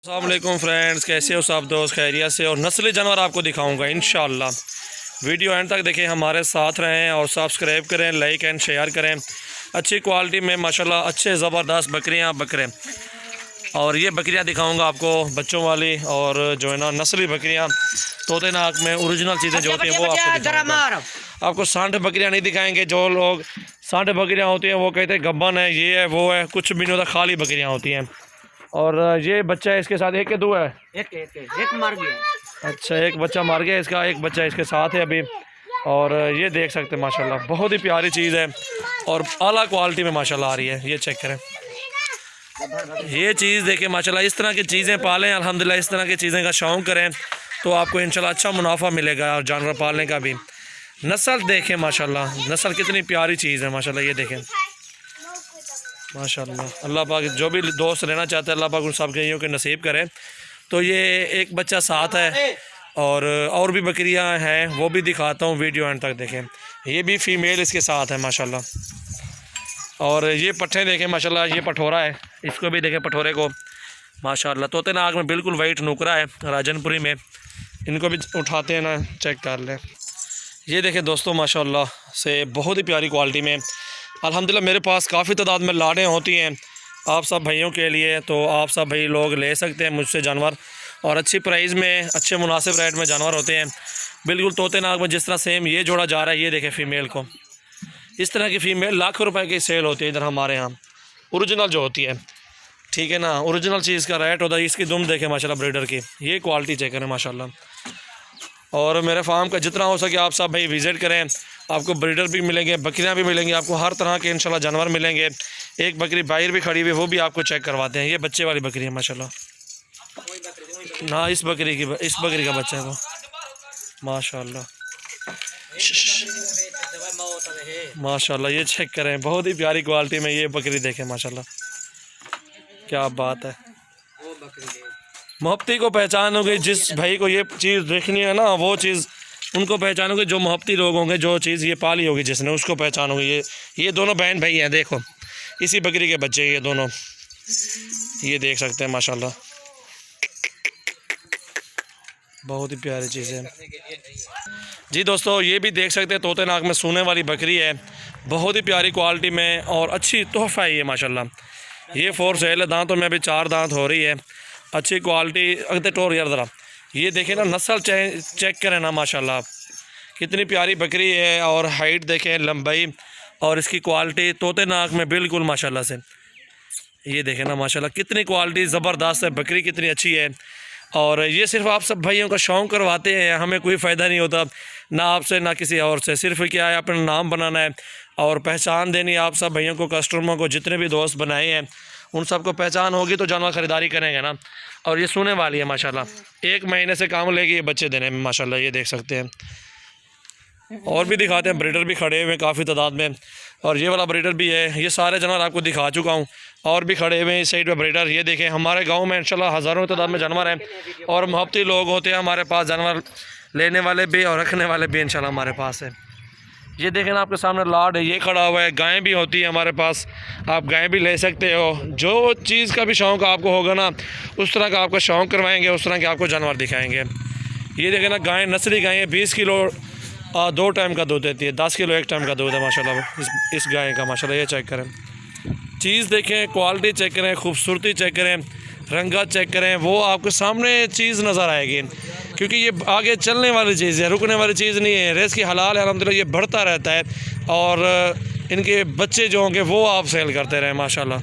अस्सलाम वालेकुम फ्रेंड्स, कैसे हो सब दोस्त? खैरियत से। और नस्ली जानवर आपको दिखाऊंगा इंशाल्लाह। वीडियो एंड तक देखें, हमारे साथ रहें और सब्सक्राइब करें, लाइक एंड शेयर करें। अच्छी क्वालिटी में माशाल्लाह अच्छे ज़बरदस्त बकरियां बकरे। और ये बकरियां दिखाऊंगा आपको बच्चों वाली, और जो है ना नस्ली बकरियां तोते नाक में ओरिजिनल चीज़ें जो होती हैं वो आपको दिखाऊंगा। आपको सांड बकरियां नहीं दिखाएंगे। जो लोग सांड बकरियां होती हैं वो कहते हैं गब्बन है, ये है वो है, कुछ भी नहीं होता, खाली बकरियां होती हैं। और ये बच्चा है इसके साथ, एक के दो है? एक मार गया। अच्छा, एक बच्चा मार गया इसका, एक बच्चा इसके साथ है अभी। और ये देख सकते हैं माशाल्लाह बहुत ही प्यारी चीज़ है और आला क्वालिटी में माशाल्लाह आ रही है। ये चेक करें, ये चीज़ देखें माशाल्लाह। इस तरह की चीज़ें पालें अल्हम्दुलिल्लाह, इस तरह की चीज़ें का शौक़ करें तो आपको इंशाल्लाह अच्छा मुनाफा मिलेगा। और जानवर पालने का भी नस्ल देखें माशाल्लाह, नस्ल कितनी प्यारी चीज़ है माशाल्लाह। ये देखें माशाल्लाह। अल्लाह पाक जो भी दोस्त लेना चाहते हैं अल्लाह पाक उन सब के के नसीब करें। तो ये एक बच्चा साथ है और भी बकरियां हैं, वो भी दिखाता हूँ, वीडियो एंड तक देखें। ये भी फ़ीमेल इसके साथ है माशाल्लाह। और ये पट्ठे देखें माशाल्लाह, ये पठोरा है, इसको भी देखें पठोरे को माशाल्लाह। तोते नाक में बिल्कुल वाइट नुकरा है राजनपुरी में, इनको भी उठाते हैं ना, चेक कर लें। ये देखें दोस्तों माशाल्लाह से बहुत ही प्यारी क्वालिटी में अल्हम्दुलिल्लाह। मेरे पास काफ़ी तादाद में लाडें होती हैं आप सब भाइयों के लिए, तो आप सब भाई लोग ले सकते हैं मुझसे जानवर। और अच्छी प्राइस में अच्छे मुनासिब रेट में जानवर होते हैं बिल्कुल तोते नाक में। जिस तरह सेम ये जोड़ा जा रहा है, ये देखें फ़ीमेल को, इस तरह की फ़ीमेल लाखों रुपए की सेल होती है इधर हमारे यहाँ, ओरिजिनल जो होती है, ठीक है ना, ओरिजिनल चीज़ का रेट होता है। इसकी दुम देखें माशाल्लाह ब्रीडर की, ये क्वालिटी चेक करें माशाल्लाह। और मेरे फार्म का जितना हो सके आप सब भाई विज़िट करें, आपको ब्रीडर भी मिलेंगे, बकरियां भी मिलेंगी, आपको हर तरह के इंशाल्लाह जानवर मिलेंगे। एक बकरी बाहर भी खड़ी हुई है, वो भी आपको चेक करवाते हैं। ये बच्चे वाली बकरी है माशाल्लाह ना, इस बकरी का बच्चा है वो माशाल्लाह माशाल्लाह। ये चेक करें, बहुत ही प्यारी क्वालिटी में ये बकरी देखें माशाल्लाह, क्या बात है। मोहब्बती को पहचानोगे, जिस भाई को ये चीज़ देखनी है ना, वो चीज़ उनको पहचानोगे जो मोहब्बती लोग होंगे, जो चीज़ ये पाली होगी जिसने, उसको पहचानोगे। ये दोनों बहन भाई हैं, देखो इसी बकरी के बच्चे ये दोनों, ये देख सकते हैं माशाल्लाह, बहुत ही प्यारी चीज़ है जी दोस्तों। ये भी देख सकते हैं तोते नाक में सोने वाली बकरी है, बहुत ही प्यारी क्वालिटी में और अच्छी तोहफ़ा है ये माशाल्लाह। ये 4 सेल है, दांतों में अभी 4 दांत हो रही है, अच्छी क्वालिटी। अगते टोर यार ज़रा ये देखें ना, नस्ल चेक करें ना माशाल्लाह, कितनी प्यारी बकरी है। और हाइट देखें, लंबाई और इसकी क्वालिटी तोते नाक में बिल्कुल माशाल्लाह से। ये देखें ना माशाल्लाह कितनी क्वालिटी ज़बरदस्त है, बकरी कितनी अच्छी है। और ये सिर्फ आप सब भाइयों का शौक़ करवाते हैं, हमें कोई फ़ायदा नहीं होता ना आपसे ना किसी और से। सिर्फ क्या है, अपना नाम बनाना है और पहचान देनी है आप सब भाइयों को, कस्टमर को, जितने भी दोस्त बनाए हैं उन सबको पहचान होगी तो जानवर ख़रीदारी करेंगे ना। और ये सोने वाली है माशाल्लाह, 1 महीने से काम लेगी ये बच्चे देने में माशाल्लाह। ये देख सकते हैं, और भी दिखाते हैं, ब्रीडर भी खड़े हुए हैं काफ़ी तादाद में, और ये वाला ब्रीडर भी है। ये सारे जानवर आपको दिखा चुका हूँ, और भी खड़े हुए हैं इस साइड पे ब्रीडर। ये देखें, हमारे गाँव में इंशाल्लाह हज़ारों की तादाद में जानवर हैं और मोहब्बती लोग होते हैं हमारे पास, जानवर लेने वाले भी और रखने वाले भी इंशाल्लाह हमारे पास है। ये देखें ना आपके सामने लाड है, ये खड़ा हुआ है। गायें भी होती है हमारे पास, आप गायें भी ले सकते हो। जो चीज़ का भी शौक़ आपको होगा ना, उस तरह का आपको शौक़ करवाएंगे, उस तरह के आपको जानवर दिखाएंगे। ये देखें ना, गायें नस्ली गायें 20 किलो 2 टाइम का दूध देती है, 10 किलो 1 टाइम का दूध है माशाल्लाह इस गाय का माशाल्लाह। ये चेक करें, चीज़ देखें, क्वालिटी चेक करें, खूबसूरती चेक करें, रंगा चेक करें, वो आपके सामने चीज़ नज़र आएगी। क्योंकि ये आगे चलने वाली चीज़ है, रुकने वाली चीज़ नहीं है। रेस की हलाल है अल्हम्दुलिल्लाह, ये बढ़ता रहता है। और इनके बच्चे जो होंगे वो आप सेल करते रहें माशाल्लाह।